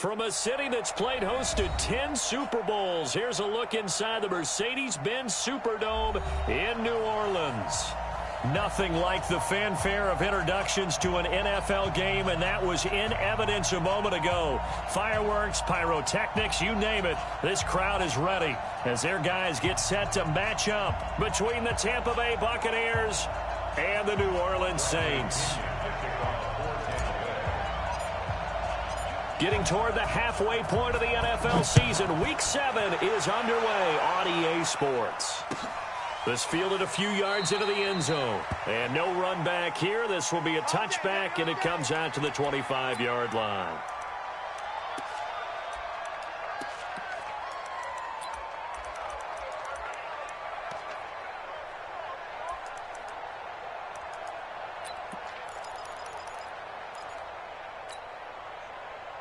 From a city that's played host to 10 Super Bowls, here's a look inside the Mercedes-Benz Superdome in New Orleans. Nothing like the fanfare of introductions to an NFL game, and that was in evidence a moment ago. Fireworks, pyrotechnics, you name it. This crowd is ready as their guys get set to match up between the Tampa Bay Buccaneers and the New Orleans Saints. Getting toward the halfway point of the NFL season, Week 7 is underway on EA Sports. This fielded a few yards into the end zone. And no run back here. This will be a touchback, and it comes out to the 25-yard line.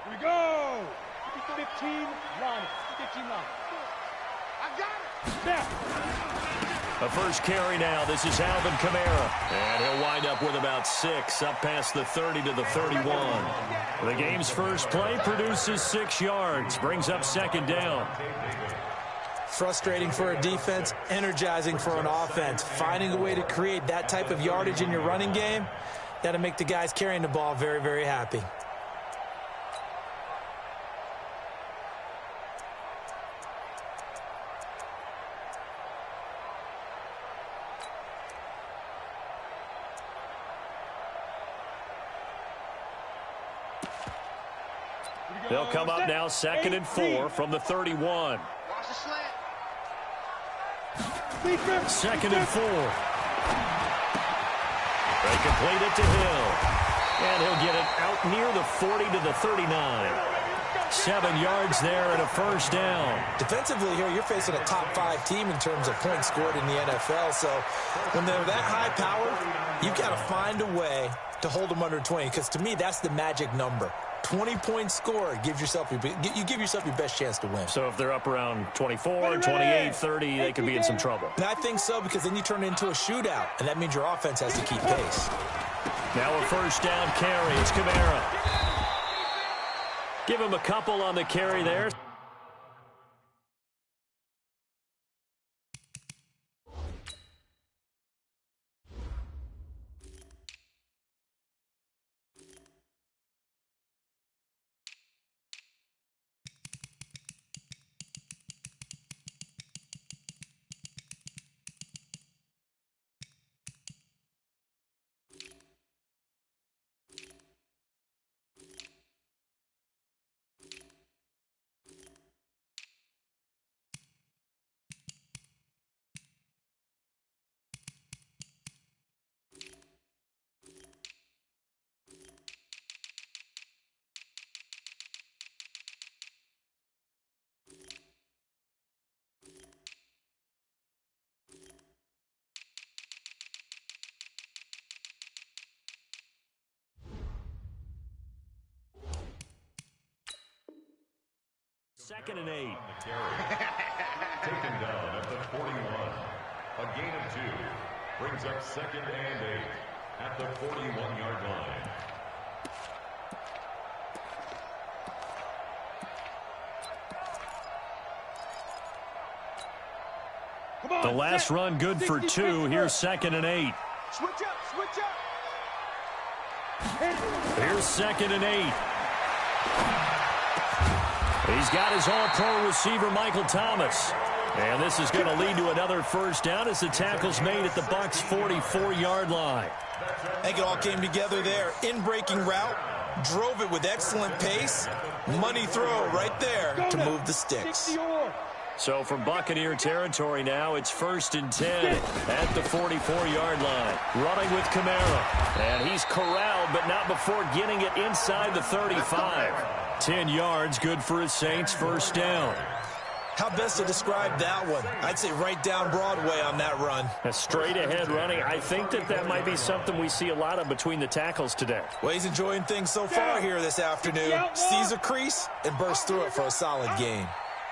Here we go. 15 line. 15 line. I got it. Now. A first carry now. This is Alvin Kamara. And he'll wind up with about 6 up past the 30 to the 31. The game's first play produces 6 yards. Brings up second down. Frustrating for a defense, energizing for an offense. Finding a way to create that type of yardage in your running game, that'll make the guys carrying the ball very, very happy. They'll come up now 2nd and 4 from the 31. 2nd and 4. They complete it to Hill. And he'll get it out near the 40 to the 39. 7 yards there and a first down. Defensively here, you're facing a top 5 team in terms of points scored in the NFL. So when they're that high powered, you've got to find a way to hold them under 20. Because to me, that's the magic number. 20 points scored, you give yourself your best chance to win. So if they're up around 24, 28, 30, they could be in some trouble. And I think so, because then you turn it into a shootout, and that means your offense has to keep pace. Now a first down carry. It's Kamara. Give him a couple on the carry there. Second and 8. Taken down at the 41. A gain of 2. Brings up 2nd and 8 at the 41-yard line. The last run good for 2. Here's 2nd and 8. Switch up, switch up. Here's 2nd and 8. He's got his all-pro receiver, Michael Thomas. And this is going to lead to another first down as the tackle's made at the Bucs' 44-yard line. I think it all came together there. In-breaking route, drove it with excellent pace. Money throw right there to move the sticks. So from Buccaneer territory now, it's 1st and 10 at the 44-yard line. Running with Kamara. And he's corralled, but not before getting it inside the 35. 10 yards, good for his Saints, first down. How best to describe that one? I'd say right down Broadway on that run. A straight-ahead running. I think that might be something we see a lot of between the tackles today. Well, he's enjoying things so far here this afternoon. Sees a crease and bursts through it for a solid gain.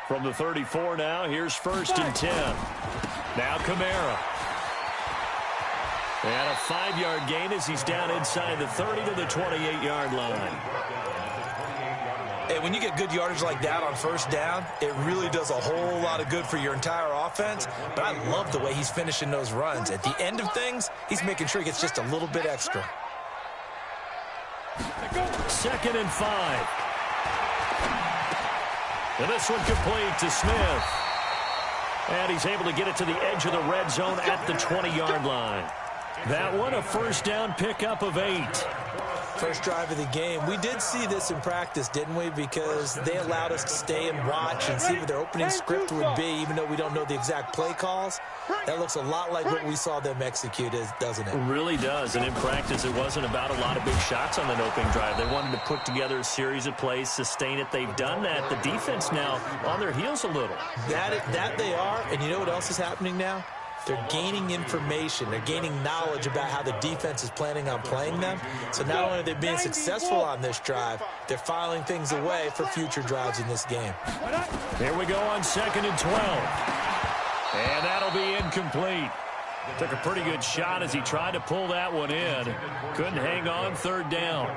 From the 34 now, here's 1st and 10. Now Kamara. And a 5-yard gain as he's down inside the 30 to the 28-yard line. And when you get good yardage like that on first down, it really does a whole lot of good for your entire offense. But I love the way he's finishing those runs. At the end of things, he's making sure he gets just a little bit extra. 2nd and 5. And this one complete to Smith. And he's able to get it to the edge of the red zone at the 20-yard line. That one, a first down pickup of 8. First drive of the game. We did see this in practice, didn't we? Because they allowed us to stay and watch and see what their opening script would be, even though we don't know the exact play calls. That looks a lot like what we saw them execute, doesn't it? It really does. And in practice, it wasn't about a lot of big shots on that opening drive. They wanted to put together a series of plays, sustain it. They've done that. The defense now on their heels a little. That they are. And you know what else is happening now? They're gaining information. They're gaining knowledge about how the defense is planning on playing them. So not only are they being successful on this drive, they're filing things away for future drives in this game. Here we go on 2nd and 12. And that'll be incomplete. Took a pretty good shot as he tried to pull that one in. Couldn't hang on, 3rd down.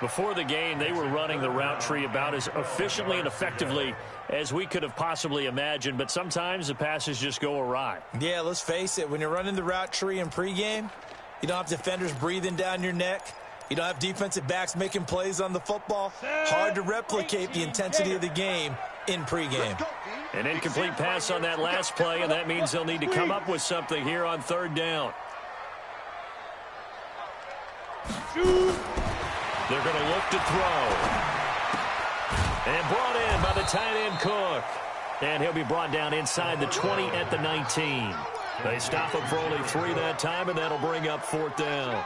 Before the game, they were running the route tree about as efficiently and effectively as we could have possibly imagined, but sometimes the passes just go awry. Yeah, let's face it. When you're running the route tree in pregame, you don't have defenders breathing down your neck. You don't have defensive backs making plays on the football. Hard to replicate the intensity of the game in pregame. An incomplete pass on that last play, and that means they'll need to come up with something here on 3rd down. They're going to look to throw. And brought in by the tight end Cook. And he'll be brought down inside the 20 at the 19. They stop him for only 3 that time, and that'll bring up 4th down.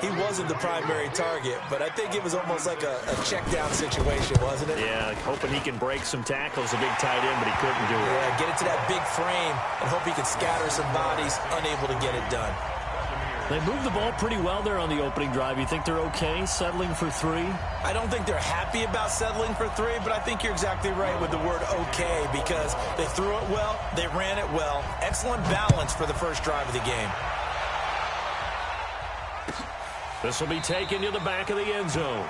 He wasn't the primary target, but I think it was almost like a check down situation, wasn't it? Yeah, hoping he can break some tackles, a big tight end, but he couldn't do it. Yeah, get it to that big frame and hope he can scatter some bodies, unable to get it done. They moved the ball pretty well there on the opening drive. You think they're okay settling for 3? I don't think they're happy about settling for 3, but I think you're exactly right with the word okay, because they threw it well, they ran it well. Excellent balance for the first drive of the game. This will be taken to the back of the end zone.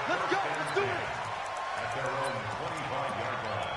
Let's go. Let's do it. At their own 25-yard line.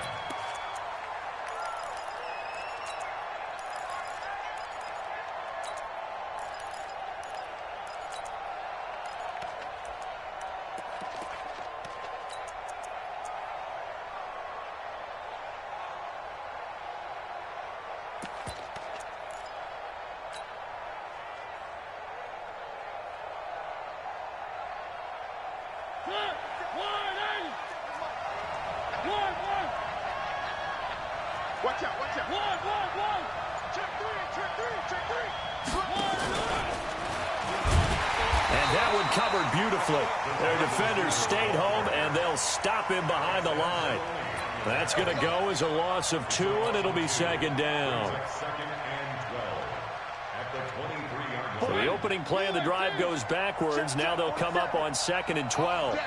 Watch out, watch out. One. Check three. And that one covered beautifully. Their defenders stayed home, and they'll stop him behind the line. That's going to go as a loss of 2, and it'll be 2nd down. 2nd and 12 at the 23-yard So line. the opening play of the drive goes backwards. Now they'll come up on 2nd and 12.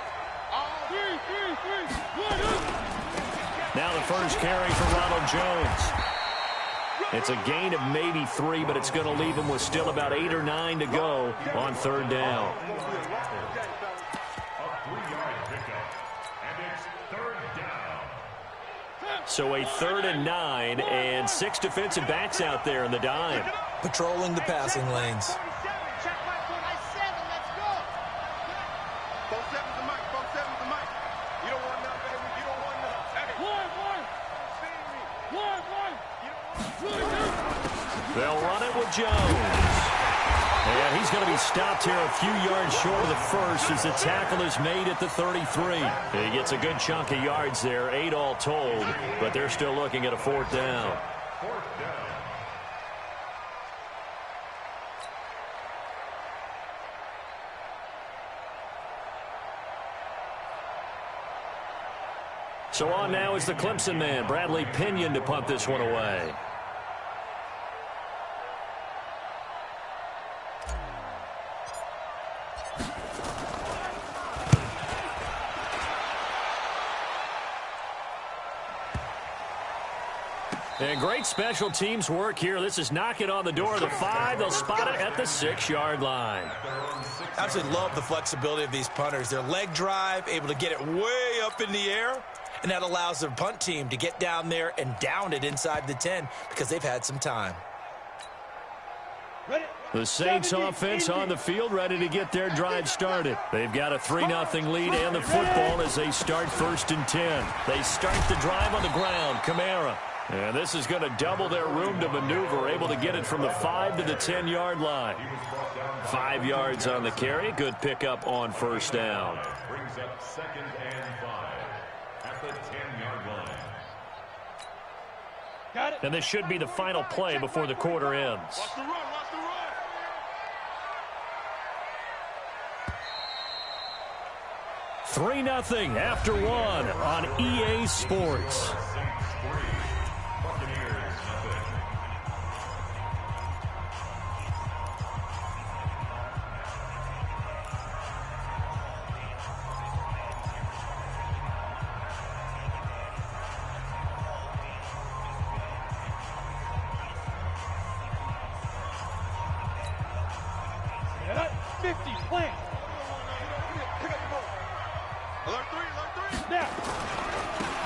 Now the first carry for Ronald Jones. It's a gain of maybe 3, but it's going to leave him with still about 8 or 9 to go on 3rd down. A 3-yard pickup, and it's 3rd down. So a 3rd and 9, and 6 defensive backs out there in the dime. Patrolling the passing lanes. They'll run it with Jones. And he's going to be stopped here a few yards short of the first as the tackle is made at the 33. He gets a good chunk of yards there, 8 all told, but they're still looking at a 4th down. 4th down. So on now is the Clemson man, Bradley Pinion, to punt this one away. And great special teams work here. This is knocking on the door of the 5. They'll spot it at the 6-yard line. Absolutely love the flexibility of these punters. Their leg drive, able to get it way up in the air, and that allows their punt team to get down there and down it inside the 10 because they've had some time. The Saints offense on the field, ready to get their drive started. They've got a 3-0 lead and the football as they start 1st and 10. They start the drive on the ground. Kamara. And this is going to double their room to maneuver, able to get it from the 5 to the 10-yard line. 5 yards on the carry. Good pickup on 1st down. Brings up 2nd and 5 at the 10-yard line. Got it. And this should be the final play before the quarter ends. Watch the run, watch the run. 3-0 after 1 on EA Sports.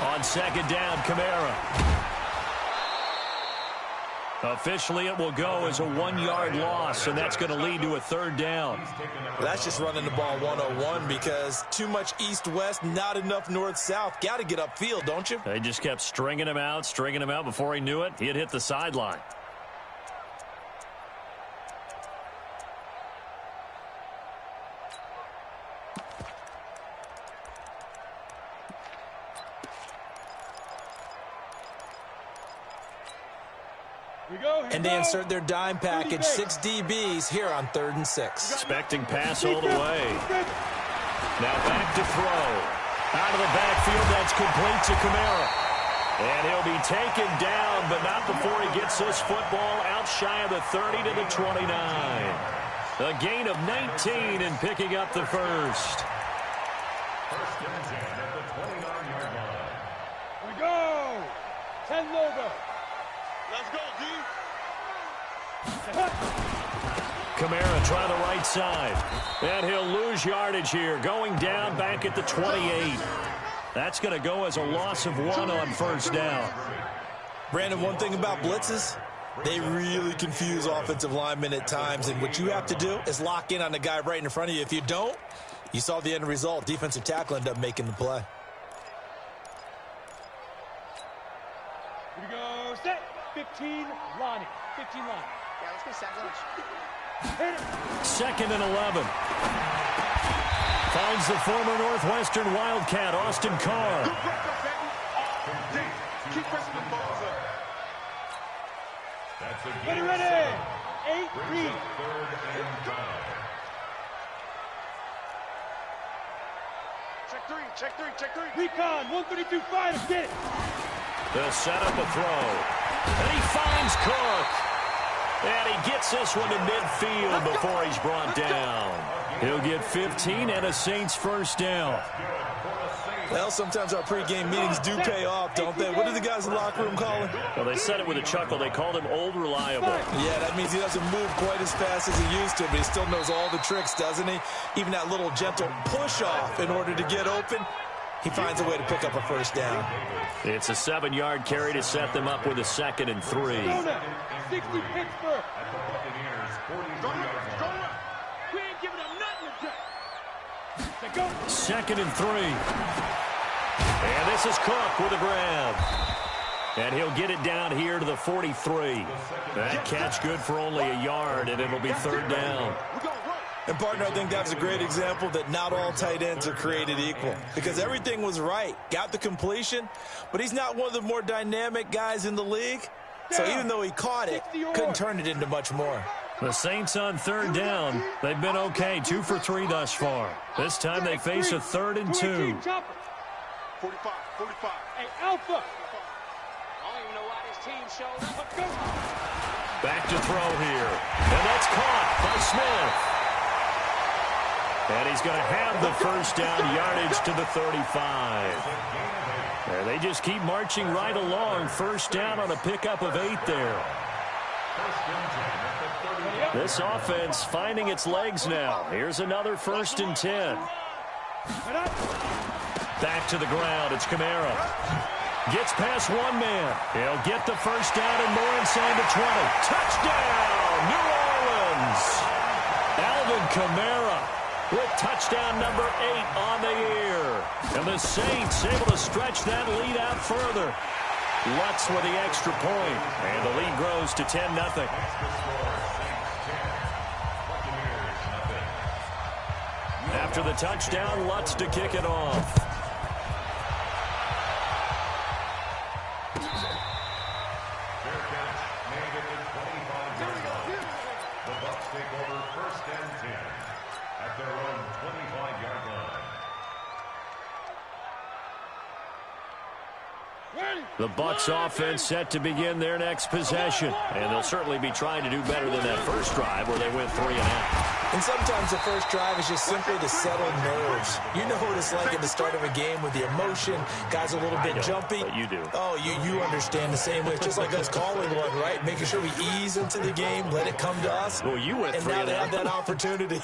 On 2nd down, Kamara. Officially, it will go as a 1-yard loss, and that's going to lead to a 3rd down. That's just running the ball 101 because too much east-west, not enough north-south. Got to get upfield, don't you? They just kept stringing him out. Before he knew it, he had hit the sideline. And they insert their dime package, 6 DBs here on 3rd and 6. Expecting pass all the way. Now back to throw. Out of the backfield, that's complete to Kamara. And he'll be taken down, but not before he gets this football out shy of the 30 to the 29. A gain of 19 and picking up the 1st. 1st and 10 at the 29-yard line. Here we go. 10 logo. Let's go, D. Kamara trying the right side. And he'll lose yardage here. Going down back at the 28. That's going to go as a loss of 1 on 1st down. Brandon, one thing about blitzes, they really confuse offensive linemen at times. And what you have to do is lock in on the guy right in front of you. If you don't, you saw the end result. Defensive tackle ended up making the play. Here we go. Set. 15, Lonnie. 15, Lonnie. Yeah, let's go sack lunch. 2nd and 11. Finds the former Northwestern Wildcat, Austin Carr. Good press up, baby. Keep pressing the balls up. That's a Ready, gain of ready. 7. 8, Brings read. up 3rd and 5. Check three. Recon, 132, fire, get it. They'll set up a throw. And he finds Cook. And he gets this one to midfield before he's brought down. He'll get 15 and a Saints 1st down. Well, sometimes our pregame meetings do pay off, don't they? What do the guys in the locker room call him? Well, they said it with a chuckle. They called him Old Reliable. Yeah, that means he doesn't move quite as fast as he used to, but he still knows all the tricks, doesn't he? Even that little gentle push-off in order to get open. He finds a way to pick up a 1st down. It's a 7-yard carry to set them up with a 2nd and 3. 60 Pittsburgh. At the Buccaneers, 43-yard line. We ain't giving up nothing to go. 2nd and 3. And this is Cook with a grab. And he'll get it down here to the 43. That catch good for only a yard, and it'll be 3rd down. And, partner, I think that was a great example that not all tight ends are created equal because everything was right. Got the completion, but he's not one of the more dynamic guys in the league. So even though he caught it, couldn't turn it into much more. The Saints on 3rd down. They've been okay, 2 for 3 thus far. This time they face a 3rd and 2. 45. Hey, Alpha. I don't even know why this team showed up. Let's go. Back to throw here. And that's caught by Smith. And he's going to have the 1st down, yardage to the 35. And they just keep marching right along. 1st down on a pickup of 8 there. 1st and 10 at the 31. This offense finding its legs now. Here's another 1st and 10. Back to the ground. It's Kamara. Gets past one man. He'll get the first down and more inside the 20. Touchdown, New Orleans. Alvin Kamara with touchdown number 8 on the year. And the Saints able to stretch that lead out further. Lutz with the extra point. And the lead grows to 10-0. After the touchdown, Lutz to kick it off. The Bucs offense set to begin their next possession. And they'll certainly be trying to do better than that first drive where they went 3 and out. And sometimes the first drive is just simply to settle nerves. You know what it's like at the start of a game with the emotion. Guys a little bit jumpy. But you do. Oh, you understand the same way. It's just like us calling one, right? Making sure we ease into the game, let it come to us. Well, you went 3 and and now out. they have that opportunity.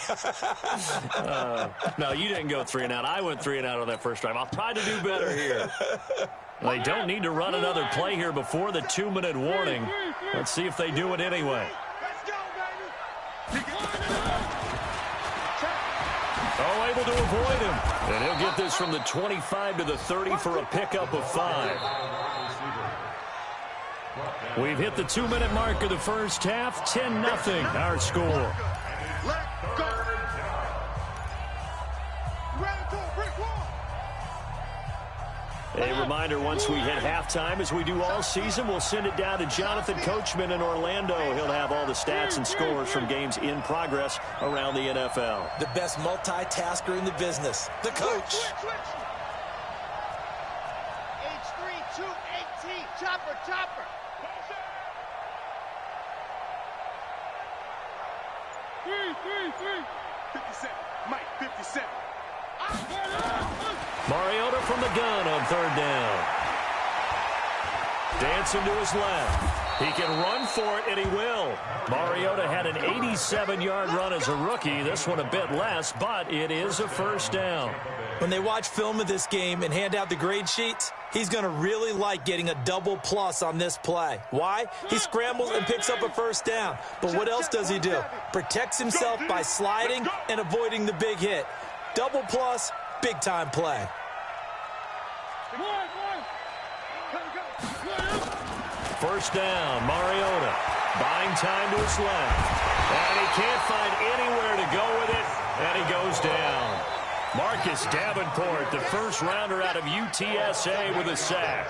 No, you didn't go 3 and out. I went 3 and out on that first drive. I'll try to do better here. They don't need to run another play here before the 2-minute warning. Let's see if they do it anyway. Oh, able to avoid him. And he'll get this from the 25 to the 30 for a pickup of 5. We've hit the 2-minute mark of the first half. 10-0 our score. A reminder, once we hit halftime, as we do all season, we'll send it down to Jonathan Coachman in Orlando. He'll have all the stats and scores from games in progress around the NFL. The best multitasker in the business, the coach. H3, 218, chopper. 57, Mike, 57. Mariota from the gun on 3rd down. Dancing to his left. He can run for it, and he will. Mariota had an 87-yard run as a rookie. This one a bit less, but it is a 1st down. When they watch film of this game and hand out the grade sheets, he's going to really like getting a double plus on this play. Why? He scrambles and picks up a 1st down. But what else does he do? Protects himself by sliding and avoiding the big hit. Double plus, big-time play. First down, Mariota. Buying time to his left. And he can't find anywhere to go with it, and he goes down. Marcus Davenport, the first rounder out of UTSA with a sack.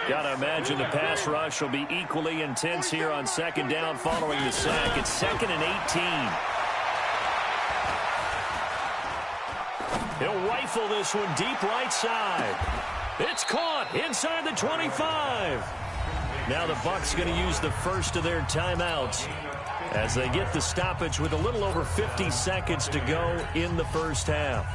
Got to imagine the pass rush will be equally intense here on 2nd down following the sack. It's 2nd and 18. He'll rifle this one deep right side. It's caught inside the 25. Now the Bucs going to use the first of their timeouts as they get the stoppage with a little over 50 seconds to go in the first half.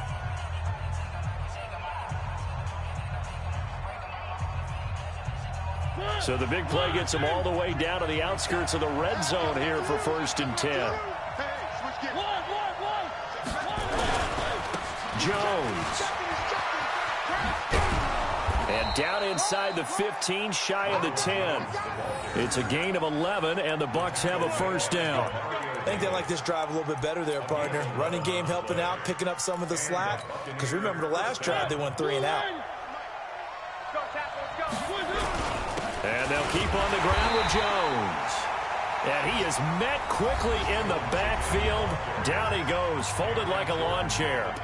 So the big play gets them all the way down to the outskirts of the red zone here for 1st and 10. Jones. And down inside the 15, shy of the 10. It's a gain of 11, and the Bucs have a 1st down. I think they like this drive a little bit better there, partner. Running game helping out, picking up some of the slack. Because remember the last drive, they went 3 and out. And they'll keep on the ground with Jones. And he is met quickly in the backfield. Down he goes, folded like a lawn chair.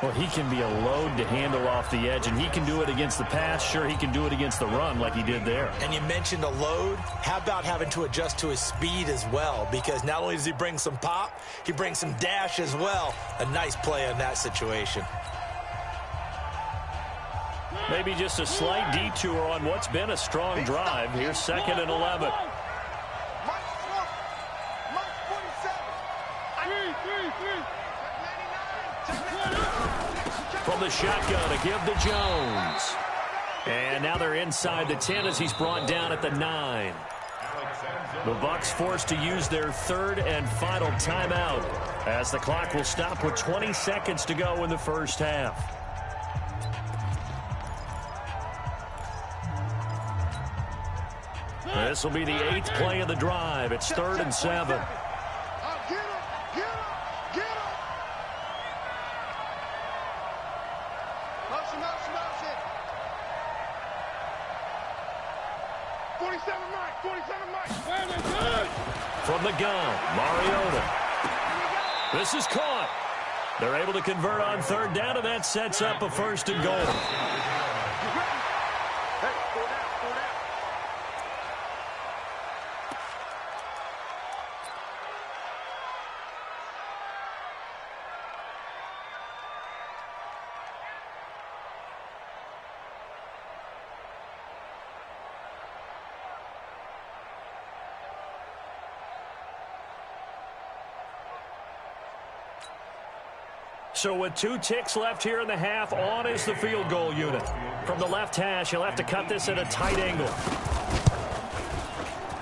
Well, he can be a load to handle off the edge, and he can do it against the pass. Sure, he can do it against the run like he did there. And you mentioned a load. How about having to adjust to his speed as well? Because not only does he bring some pop, he brings some dash as well. A nice play in that situation. Maybe just a slight detour on what's been a strong drive. Here's 2nd and 11. From the shotgun to give to Jones. And now they're inside the 10 as he's brought down at the 9. The Bucs forced to use their third and final timeout as the clock will stop with 20 seconds to go in the first half. This will be the 8th play of the drive. It's 3rd and 7. From the gun, Mariota. This is caught. They're able to convert on 3rd down, and that sets up a 1st and goal. So with 2 ticks left here in the half, on is the field goal unit. From the left hash, he'll have to cut this at a tight angle.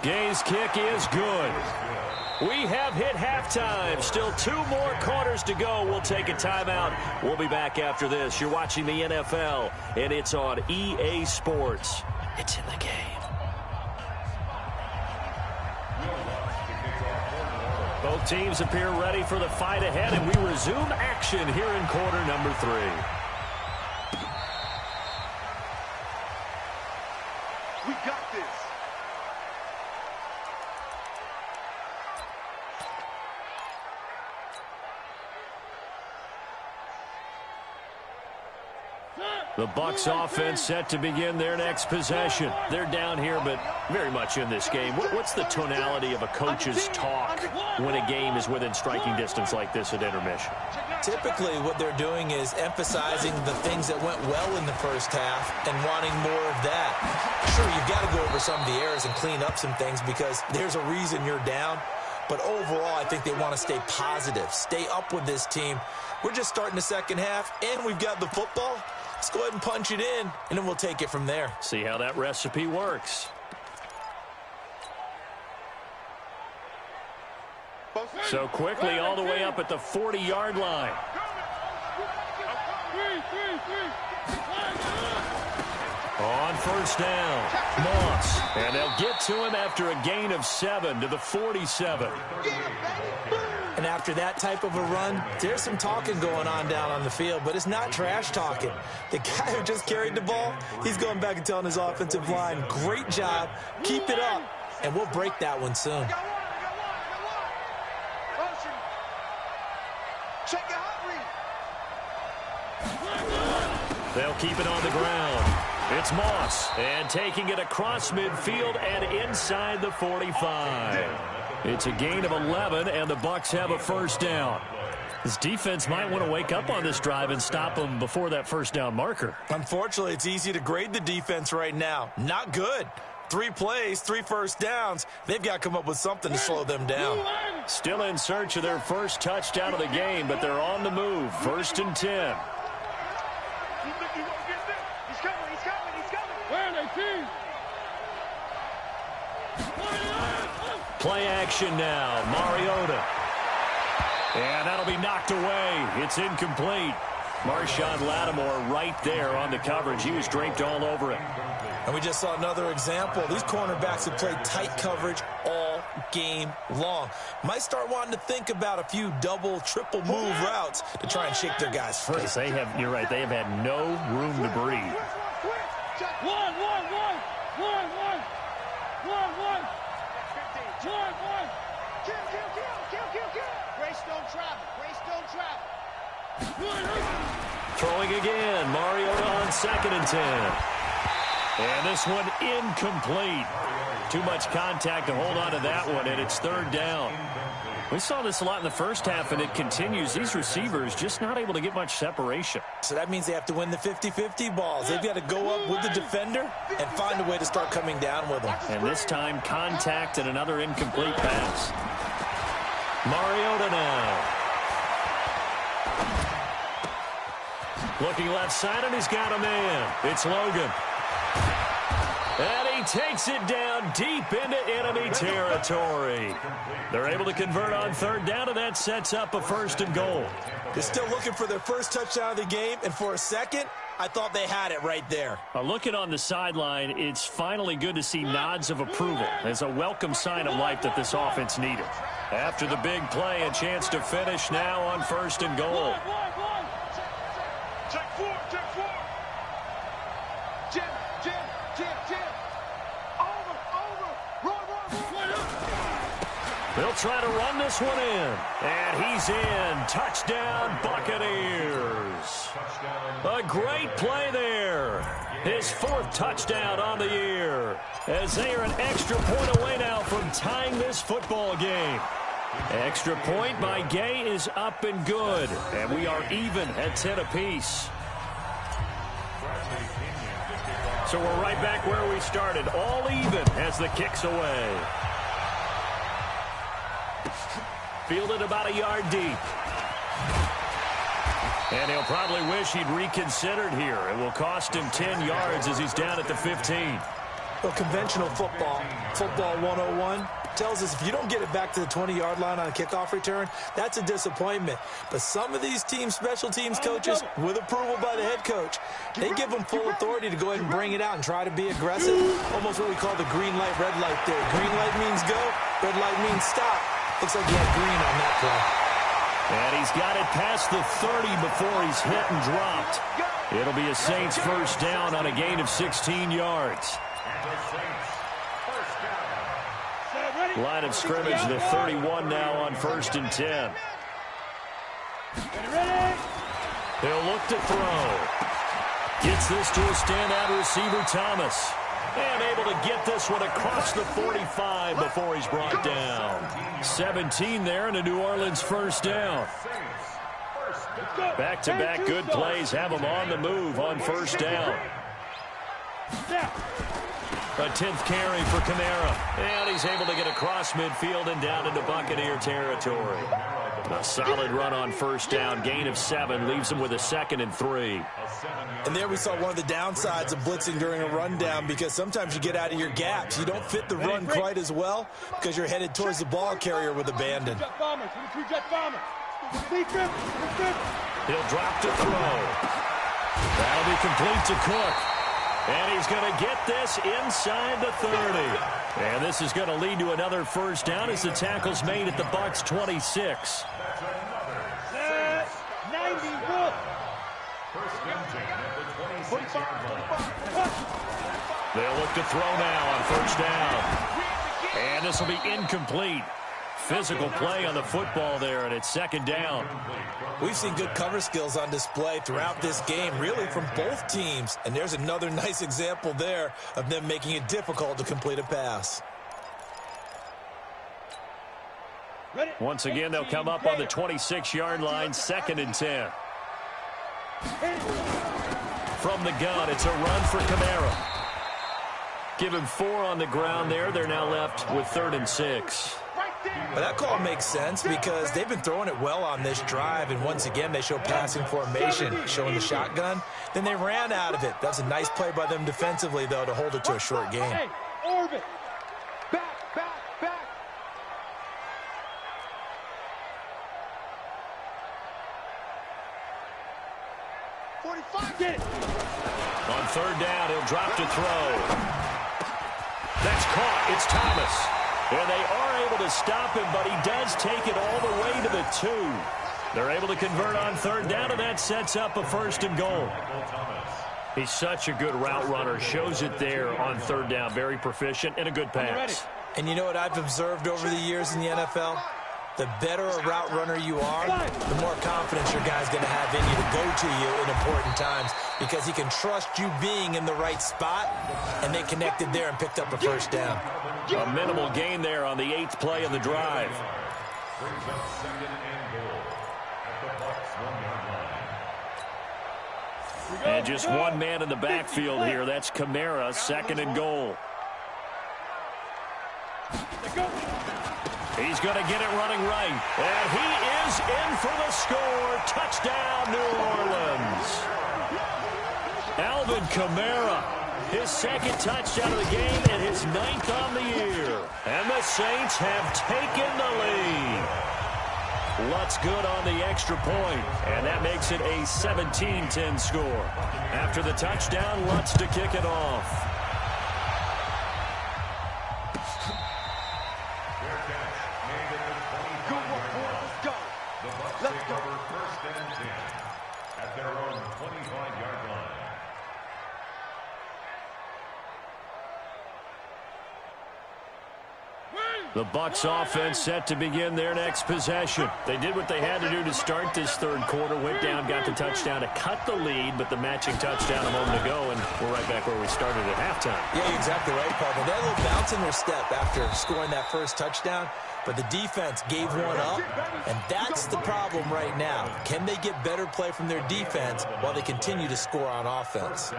Gay's kick is good. We have hit halftime. Still 2 more quarters to go. We'll take a timeout. We'll be back after this. You're watching the NFL, and it's on EA Sports. It's in the game. Both teams appear ready for the fight ahead, and we resume action here in quarter number 3. We got this. The Bucs offense set to begin their next possession. They're down here, but very much in this game. What's the tonality of a coach's talk when a game is within striking distance like this at intermission? Typically, what they're doing is emphasizing the things that went well in the first half and wanting more of that. Sure, you've got to go over some of the errors and clean up some things because there's a reason you're down. But overall, I think they want to stay positive, stay up with this team. We're just starting the second half, and we've got the football. Let's go ahead and punch it in, and then we'll take it from there. See how that recipe works. So quickly all the way up at the 40-yard line. On 1st down, Moss. And they'll get to him after a gain of 7 to the 47. And after that type of a run, there's some talking going on down on the field, but it's not trash talking. The guy who just carried the ball, he's going back and telling his offensive line, great job, keep it up, and we'll break that one soon. They'll keep it on the ground. It's Moss, and taking it across midfield and inside the 45. It's a gain of 11, and the Bucs have a 1st down. This defense might want to wake up on this drive and stop them before that 1st down marker. Unfortunately, it's easy to grade the defense right now. Not good. 3 plays, 3 first downs. They've got to come up with something to slow them down. Still in search of their first touchdown of the game, but they're on the move. 1st and 10. Play action now. Mariota. And that'll be knocked away. It's incomplete. Marshawn Lattimore right there on the coverage. He was draped all over it. And we just saw another example. These cornerbacks have played tight coverage all game long. Might start wanting to think about a few double, triple move routes to try and shake their guys free. You're right, they have had no room to breathe. One. Kill. Grace don't travel. Throwing again. Mariota on 2nd and 10. And this one incomplete. Too much contact to hold on to that one, and it's 3rd down. We saw this a lot in the first half, and it continues. These receivers just not able to get much separation. So that means they have to win the 50-50 balls. They've got to go up with the defender and find a way to start coming down with them. And this time, contact and another incomplete pass. Mariota now. Looking left side, and he's got a man. It's Logan. And he takes it down deep into enemy territory. They're able to convert on third down, and that sets up a 1st and goal. They're still looking for their first touchdown of the game, and for a second, I thought they had it right there. Looking on the sideline, it's finally good to see nods of approval. It's a welcome sign of life that this offense needed. After the big play, a chance to finish now on 1st and goal. Check four. Jim. They'll try to run this one in. And he's in. Touchdown, Buccaneers. A great play there. His 4th touchdown on the year. As they are an extra point away now from tying this football game. Extra point by Gay is up and good. And we are even at 10 apiece. So we're right back where we started. All even as the kick's away. Fielded about a yard deep. And he'll probably wish he'd reconsidered here. It will cost him 10 yards as he's down at the 15. Well, conventional football 101, tells us if you don't get it back to the 20-yard line on a kickoff return, that's a disappointment. But some of these teams, special teams coaches, with approval by the head coach, they give them full authority to go ahead and bring it out and try to be aggressive. Almost what we call the green light, red light theory. Green light means go, red light means stop. Looks like he had green on that play. And he's got it past the 30 before he's hit and dropped. It'll be a Saints 1st down on a gain of 16 yards. Line of scrimmage, the 31 now on 1st and 10. He'll look to throw. Gets this to a standout receiver, Thomas. And able to get this one across the 45 before he's brought down. 17 there and a New Orleans 1st down. Back-to-back good plays have him on the move on 1st down. A 10th carry for Kamara. And he's able to get across midfield and down into Buccaneer territory. A solid run on 1st down. Gain of 7 leaves him with a 2nd and 3. And there we saw one of the downsides of blitzing during a rundown, because sometimes you get out of your gaps. You don't fit the run quite as well because you're headed towards the ball carrier with abandon. He'll drop to throw. That'll be complete to Cook. And he's going to get this inside the 30. And this is going to lead to another 1st down as the tackle's made at the Bucs 26. They'll look to throw now on 1st down. And this will be incomplete. Physical play on the football there, and it's 2nd down. We've seen good cover skills on display throughout this game, really from both teams. And there's another nice example there of them making it difficult to complete a pass. Once again, they'll come up on the 26-yard line, 2nd and 10. From the gun, it's a run for Kamara. Give him 4 on the ground there. They're now left with 3rd and 6. But that call makes sense because they've been throwing it well on this drive, and once again they show passing formation, showing the shotgun. Then they ran out of it. That's a nice play by them defensively, though, to hold it to a short game. Orbit. Back. 45. Get it. On 3rd down, he'll drop to throw. That's caught. It's Thomas. And they are able to stop him, but he does take it all the way to the 2. They're able to convert on 3rd down, and that sets up a 1st and goal. He's such a good route runner. Shows it there on 3rd down. Very proficient and a good pass. And you know what I've observed over the years in the NFL? The better a route runner you are, the more confidence your guy's going to have in you to go to you in important times, because he can trust you being in the right spot, and they connected there and picked up a 1st down. A minimal gain there on the 8th play of the drive. Brings up 2nd and goal at the Bucs 1-yard line. And just one man in the backfield here. That's Kamara, 2nd and goal. He's going to get it running right. And he is in for the score. Touchdown, New Orleans. Alvin Kamara His second touchdown of the game and his 9th on the year. And the Saints have taken the lead. Lutz good on the extra point, and that makes it a 17-10 score. After the touchdown, Lutz to kick it off. The Bucs offense set to begin their next possession. They did what they had to do to start this third quarter. Went down, got the touchdown to cut the lead, but the matching touchdown a moment ago, and we're right back where we started at halftime. Yeah, you're exactly right, partner. They had a little bounce in their step after scoring that first touchdown, but the defense gave one up, and that's the problem right now. Can they get better play from their defense while they continue to score on offense?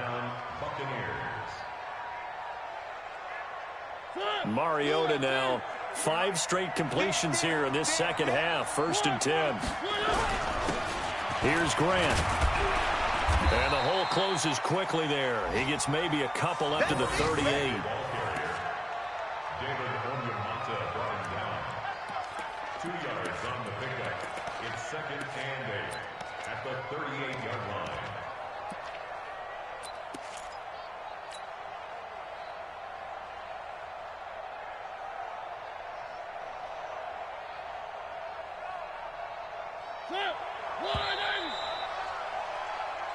Mariota now. 5 straight completions here in this second half. 1st and 10. Here's Grant. And the hole closes quickly there. He gets maybe a couple up to the 38. David Onyemata brought him down. 2 yards on the pickup. It's 2nd and 8 at the 38-yard line.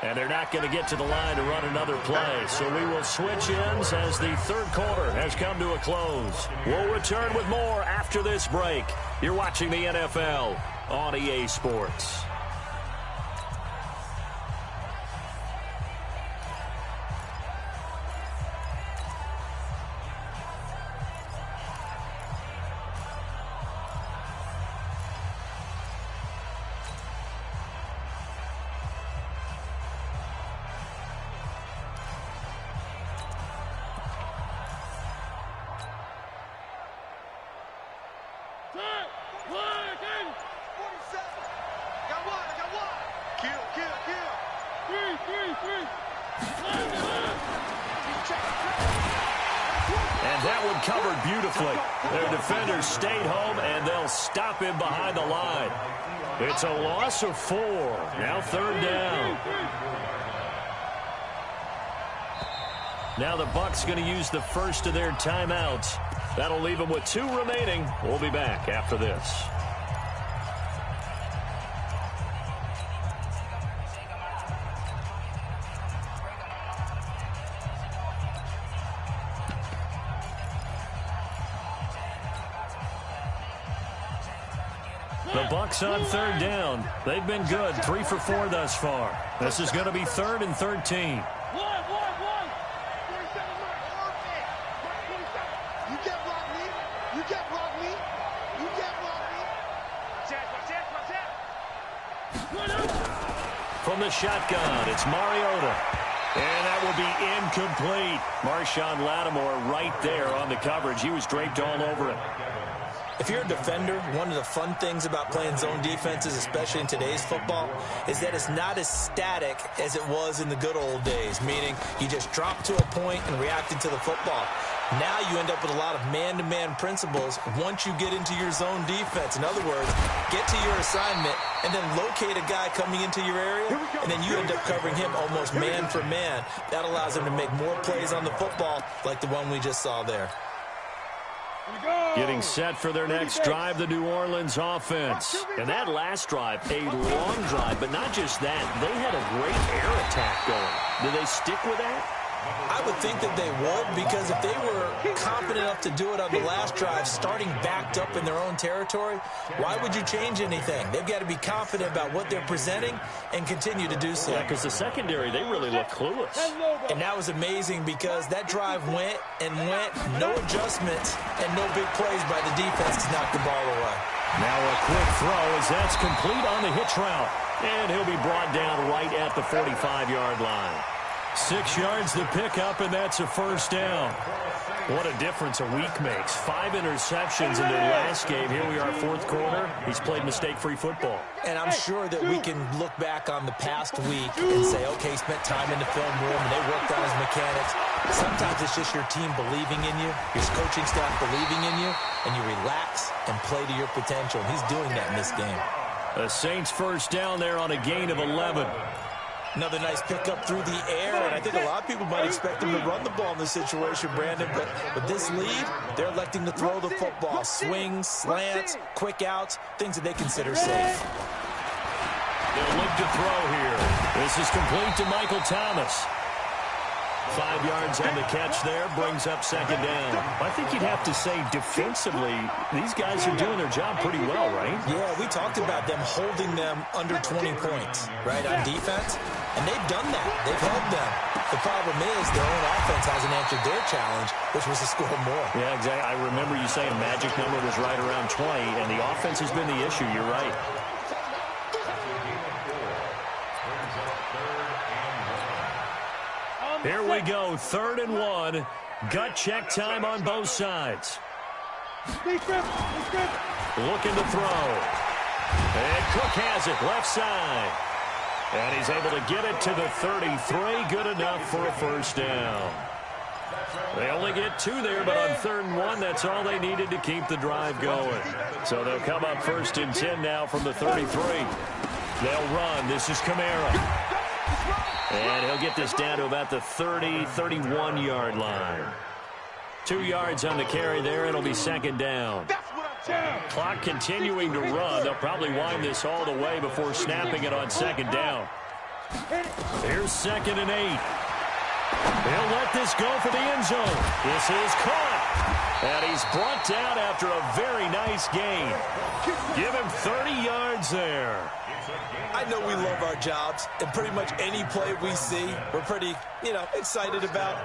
And they're not going to get to the line to run another play. So we will switch ends as the third quarter has come to a close. We'll return with more after this break. You're watching the NFL on EA Sports. And that one covered beautifully. Their defenders stayed home, and they'll stop him behind the line. It's a loss of 4. Now 3rd down. Now the Bucs going to use the first of their timeouts. That'll leave them with 2 remaining. We'll be back after this. The Bucs on 3rd down. They've been good, 3 for 4 thus far. This is going to be 3rd and 13. From the shotgun, it's Mariota. And that will be incomplete. Marshawn Lattimore right there on the coverage. He was draped all over it. If you're a defender, one of the fun things about playing zone defenses, especially in today's football, is that it's not as static as it was in the good old days, meaning you just drop to a point and reacted to the football. Now you end up with a lot of man-to-man principles once you get into your zone defense. In other words, get to your assignment and then locate a guy coming into your area, and then you end up covering him almost man for man. That allows him to make more plays on the football like the one we just saw there. Getting set for their next drive, the New Orleans offense. And that last drive, a long drive, but not just that. They had a great air attack going. Do they stick with that? I would think that they would, because if they were confident enough to do it on the last drive, starting backed up in their own territory, why would you change anything? They've got to be confident about what they're presenting and continue to do so. Yeah, because the secondary, they really look clueless. And that was amazing because that drive went and went, no adjustments, and no big plays by the defense to knock the ball away. Now a quick throw as that's complete on the hitch route. And he'll be brought down right at the 45-yard line. 6 yards to pick up, and that's a first down. What a difference a week makes. 5 interceptions in their last game. Here we are, fourth quarter. He's played mistake-free football. And I'm sure that we can look back on the past week and say, okay, he spent time in the film room, and they worked on his mechanics. Sometimes it's just your team believing in you, your coaching staff believing in you, and you relax and play to your potential. And he's doing that in this game. The Saints first down there on a gain of 11. Another nice pickup through the air, and I think a lot of people might expect him to run the ball in this situation, Brandon, but with this lead, they're electing to throw the football. Swings, slants, quick outs, things that they consider safe. They'll look to throw here. This is complete to Michael Thomas. 5 yards on the catch there, brings up second down. I think you'd have to say defensively, these guys are doing their job pretty well, right? Yeah, we talked about them holding them under 20 points, right, on defense, and they've done that. They've held them. The problem is their own offense hasn't answered their challenge, which was to score more. Yeah, exactly. I remember you saying magic number was right around 20, and the offense has been the issue. You're right. Here we go, 3rd and 1. Gut check time on both sides. Looking to throw. And Cook has it, left side. And he's able to get it to the 33. Good enough for a first down. They only get 2 there, but on 3rd and 1, that's all they needed to keep the drive going. So they'll come up 1st and 10 now from the 33. They'll run. This is Kamara. And he'll get this down to about the 30, 31-yard line. 2 yards on the carry there. It'll be second down. Clock continuing to run. They'll probably wind this all the way before snapping it on second down. Here's 2nd and 8. He'll let this go for the end zone. This is caught. And he's brought down after a very nice gain. Give him 30 yards there. I know we love our jobs, and pretty much any play we see, we're pretty, excited about.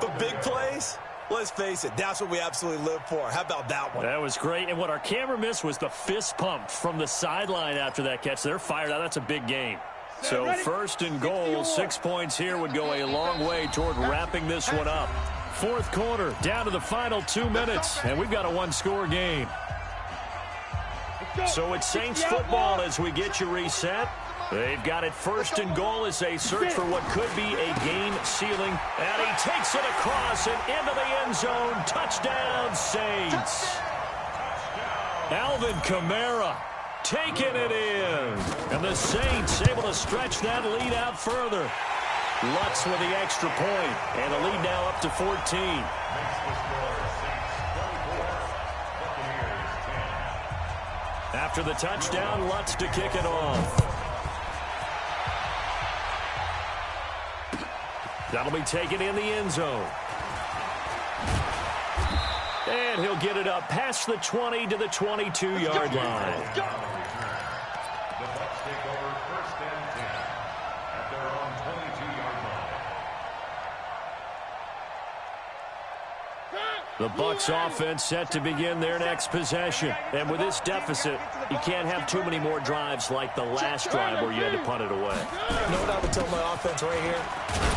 But big plays, let's face it, that's what we absolutely live for. How about that one? That was great, and what our camera missed was the fist pump from the sideline after that catch. They're fired out. That's a big game. So 1st and goal, 6 points here would go a long way toward wrapping this one up. 4th quarter, down to the final 2 minutes, and we've got a one-score game. So it's Saints football as we get you reset. They've got it 1st and goal as they search for what could be a game-sealing. And he takes it across and into the end zone. Touchdown, Saints. Alvin Kamara taking it in. And the Saints able to stretch that lead out further. Lutz with the extra point. And the lead now up to 14. After the touchdown, Lutz to kick it off. That'll be taken in the end zone. And he'll get it up past the 20 to the 22-yard line. The Bucs take over 1st and 10 at their own 22-yard line. The Bucs offense set to begin their next possession. And with this deficit, you can't have too many more drives like the last drive where you had to punt it away. You know what I would tell my offense right here?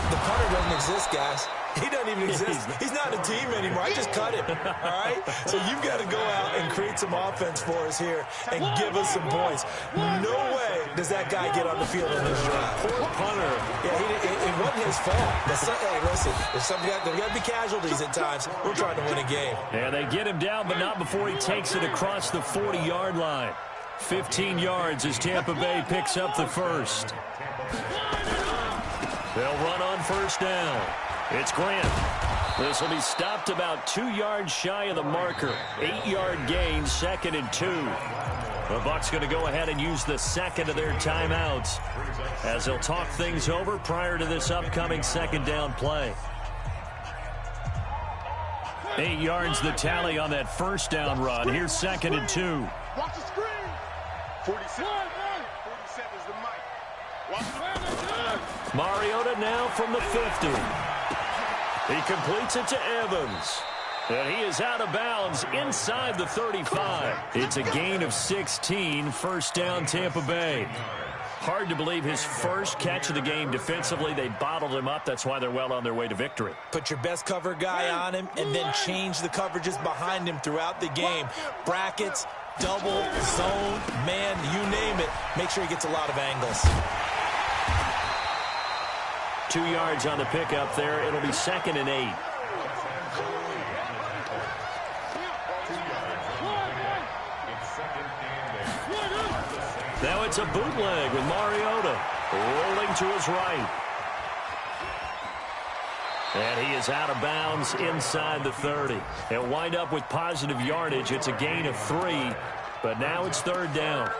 The punter doesn't exist, guys. He doesn't even exist. He's not a team anymore. I just cut him, all right? So you've got to go out and create some offense for us here and give us some points. No way does that guy get on the field in this drive. Poor punter. Yeah, it wasn't his fault. Hey, listen, there's got to be casualties at times. We're trying to win a game. Yeah, they get him down, but not before he takes it across the 40-yard line. 15 yards as Tampa Bay picks up the first. They'll run on first down. It's Grant. This will be stopped about 2 yards shy of the marker. 8-yard gain, 2nd and 2. The Bucs going to go ahead and use the second of their timeouts as they'll talk things over prior to this upcoming second down play. 8 yards the tally on that first down run. Here's 2nd and 2. Watch the screen. 47. 47 is the mic. Watch the Mariota now from the 50. He completes it to Evans. And he is out of bounds inside the 35. It's a gain of 16, first down Tampa Bay. Hard to believe his first catch of the game defensively. They bottled him up. That's why they're well on their way to victory. Put your best cover guy on him and then change the coverages behind him throughout the game. Brackets, double, zone, man, you name it. Make sure he gets a lot of angles. 2 yards on the pickup there. It'll be 2nd and 8. Now it's a bootleg with Mariota rolling to his right. And he is out of bounds inside the 30. He'll wind up with positive yardage. It's a gain of 3, but now it's 3rd down.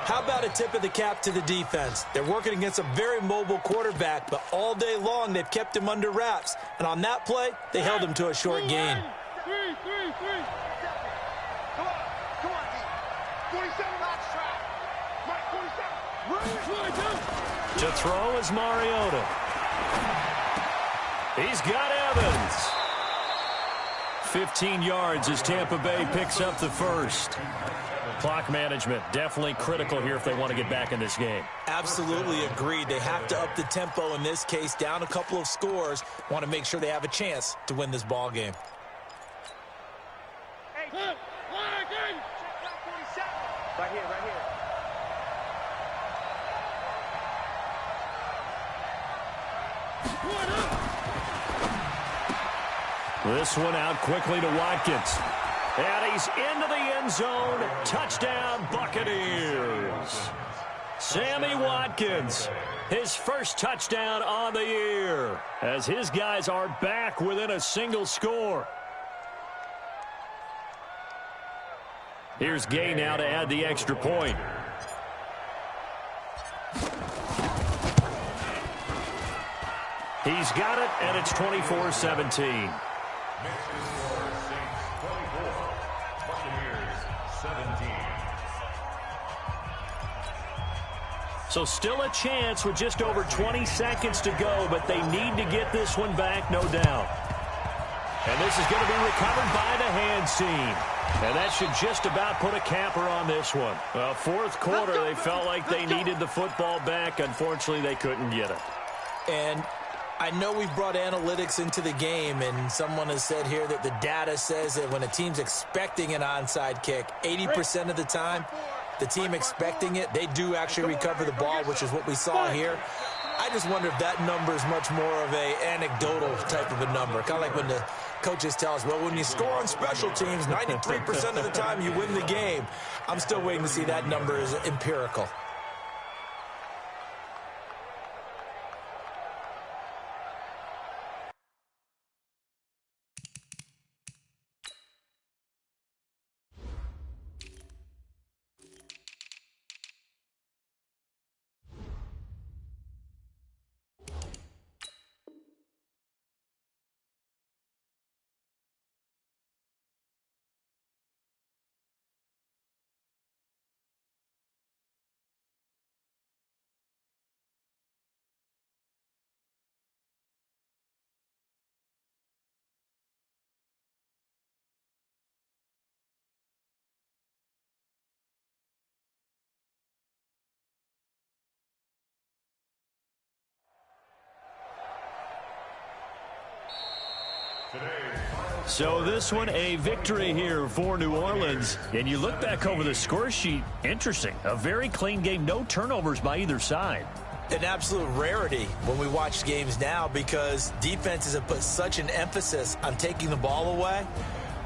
How about a tip of the cap to the defense? They're working against a very mobile quarterback, but all day long they've kept him under wraps. And on that play, they held him to a short gain. Come on, D. 47 box track. Mike, 47. To throw is Mariota. He's got Evans. 15 yards as Tampa Bay picks up the first. Clock management definitely critical here if they want to get back in this game. Absolutely agreed. They have to up the tempo in this case, down a couple of scores. Want to make sure they have a chance to win this ball game. Hey, right here, right here. This one out quickly to Watkins. And he's into the end zone. Touchdown, Buccaneers. Sammy Watkins, his first touchdown on the year, as his guys are back within a single score. Here's Gay now to add the extra point. He's got it, and it's 24-17. So still a chance with just over 20 seconds to go, but they need to get this one back, no doubt. And this is going to be recovered by the hands team. And that should just about put a capper on this one. Well, fourth quarter, they felt like they needed the football back. Unfortunately, they couldn't get it. And I know we've brought analytics into the game, and someone has said here that the data says that when a team's expecting an onside kick, 80% of the time, the team expecting it, they do actually recover the ball, which is what we saw here. I just wonder if that number is much more of a anecdotal type of a number. Kind of like when the coaches tell us, well, when you score on special teams, 93% of the time you win the game. I'm still waiting to see that number is empirical. So this one, a victory here for New Orleans. And you look back over the score sheet, interesting. A very clean game, no turnovers by either side. An absolute rarity when we watch games now because defenses have put such an emphasis on taking the ball away.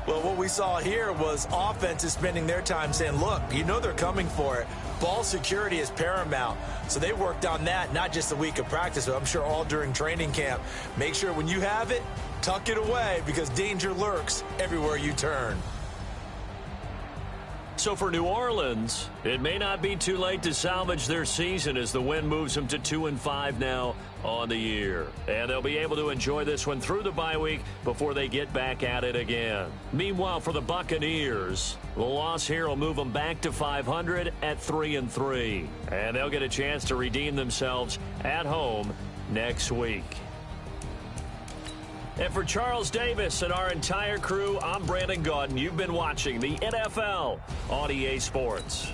Well, what we saw here was offenses spending their time saying, look, you know they're coming for it. Ball security is paramount. So they worked on that, not just a week of practice, but I'm sure all during training camp. Make sure when you have it, tuck it away because danger lurks everywhere you turn. So for New Orleans, it may not be too late to salvage their season as the win moves them to 2-5 now on the year. And they'll be able to enjoy this one through the bye week before they get back at it again. Meanwhile, for the Buccaneers, the loss here will move them back to 500 at 3-3. And they'll get a chance to redeem themselves at home next week. And for Charles Davis and our entire crew, I'm Brandon Gaudin. You've been watching the NFL on EA Sports.